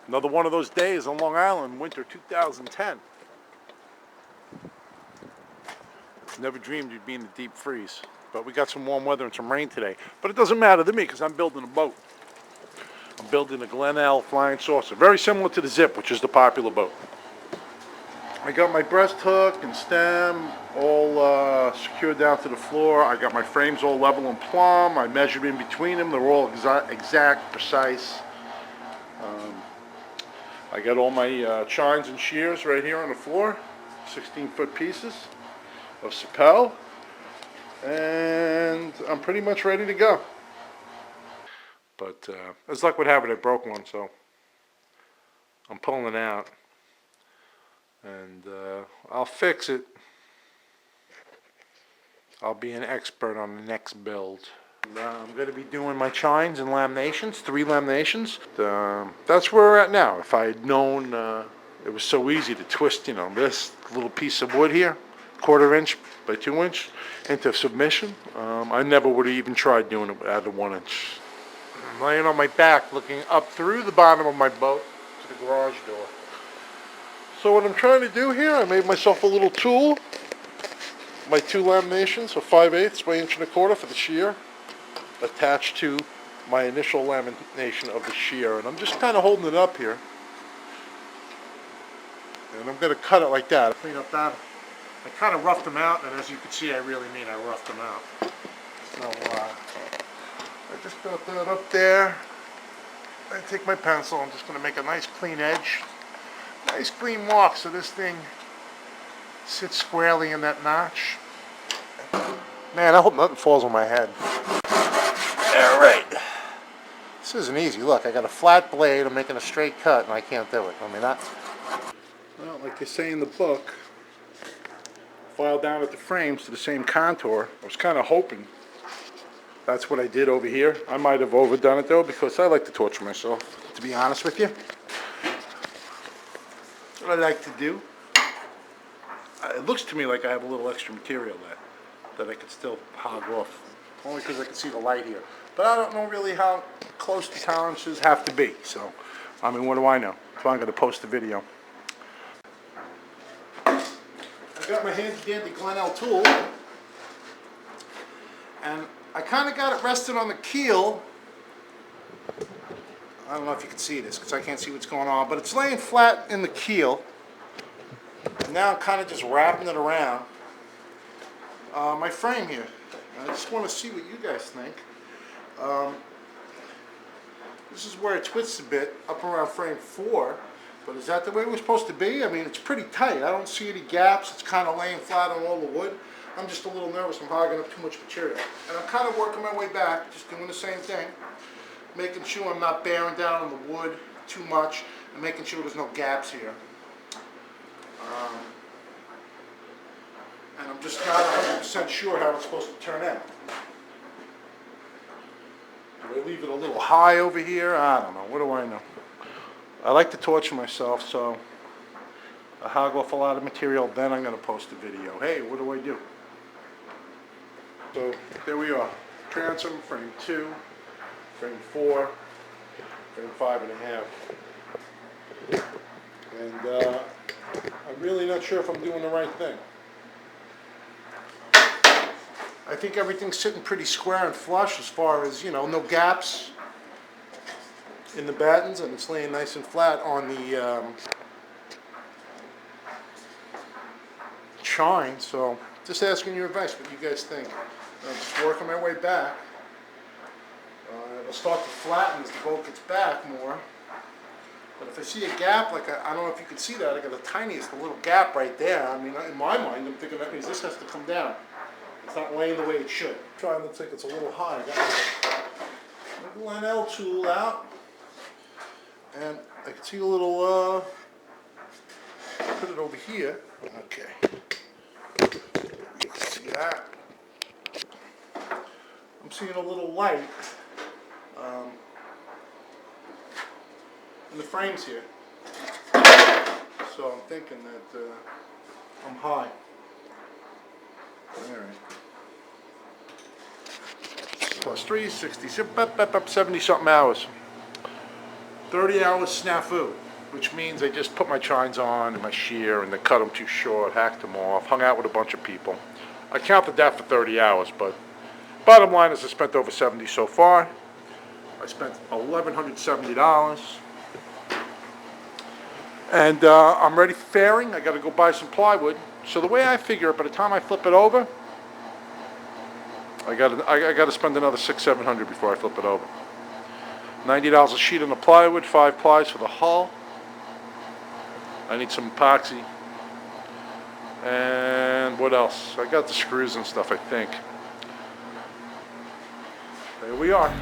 Another one of those days on Long Island, winter 2010. Never dreamed you'd be in the deep freeze. But we got some warm weather and some rain today. But it doesn't matter to me because I'm building a boat. I'm building a Glen-L flying saucer. Very similar to the Zip, which is the popular boat. I got my breast hook and stem all secured down to the floor. I got my frames all level and plumb. I measured in between them. They're all exact, precise. I got all my chines and shears right here on the floor. 16-foot pieces of Sapel. And I'm pretty much ready to go. But as luck would have it, I broke one, so I'm pulling it out. And I'll fix it. I'll be an expert on the next build. I'm going to be doing my chines and laminations, 3 laminations. That's where we're at now. If I had known it was so easy to twist, this little piece of wood here, 1/4 inch by 2 inch, into submission, I never would have even tried doing it at a 1 inch. I'm laying on my back, looking up through the bottom of my boat to the garage door. So what I'm trying to do here, I made myself a little tool. My 2 laminations of 5/8 by 1 1/4 for the shear, attached to my initial lamination of the shear, and I'm just kind of holding it up here, and I'm going to cut it like that. Clean up that. I kind of roughed them out, and as you can see, I really mean I roughed them out. So I just got that up there. I take my pencil. I'm just going to make a nice clean edge, nice clean mark, so this thing sits squarely in that notch. Man, I hope nothing falls on my head. All right. This isn't easy. Look, I got a flat blade. I'm making a straight cut, and I can't do it. I mean, well, like they say in the book, file down at the frames to the same contour. I was kind of hoping that's what I did over here. I might have overdone it, though, because I like to torture myself, to be honest with you. That's what I like to do. It looks to me like I have a little extra material that I could still hog off, only because I can see the light here. But I don't know really how close the tolerances have to be, so, I mean, what do I know? So I'm going to post the video. I got my handy-dandy Glen-L tool, and I kind of got it rested on the keel. I don't know if you can see this, because I can't see what's going on, but it's laying flat in the keel. And now I'm kind of just wrapping it around my frame here. I just want to see what you guys think. This is where it twists a bit up around frame 4, but is that the way we're supposed to be? I mean, it's pretty tight. I don't see any gaps. It's kind of laying flat on all the wood. I'm just a little nervous. I'm hogging up too much material. And I'm kind of working my way back, just doing the same thing, making sure I'm not bearing down on the wood too much, and making sure there's no gaps here. And I'm just not 100% sure how it's supposed to turn out. Do I leave it a little high over here? I don't know. What do I know? I like to torture myself, so I hog off a lot of material, then I'm going to post a video. Hey, what do I do? So there we are. Transom, frame 2, frame 4, frame 5.5. And I'm really not sure if I'm doing the right thing. I think everything's sitting pretty square and flush as far as, no gaps in the battens, and it's laying nice and flat on the chine. So just asking your advice, what you guys think. I'm just working my way back. It'll start to flatten as the boat gets back more. But if I see a gap, like I don't know if you can see that, I got the tiniest little gap right there. I mean, in my mind, I'm thinking that means this has to come down. It's not laying the way it should. Trying to think it's a little high. I got my Glen-L tool out, and I can see a little. Put it over here. Okay. You can see that. I'm seeing a little light in the frames here. So I'm thinking that I'm high. All right. Plus 3, 60, 70 something hours. 30 hours snafu, which means I just put my chines on and my shear and then cut them too short, hacked them off, hung out with a bunch of people. I counted that for 30 hours, but bottom line is I spent over 70 so far. I spent $1,170. And I'm ready for fairing. I got to go buy some plywood. So the way I figure it, by the time I flip it over, I got to spend another $600-700 before I flip it over. $90 a sheet on the plywood, 5 plies for the hull. I need some epoxy. And what else? I got the screws and stuff, I think. There we are.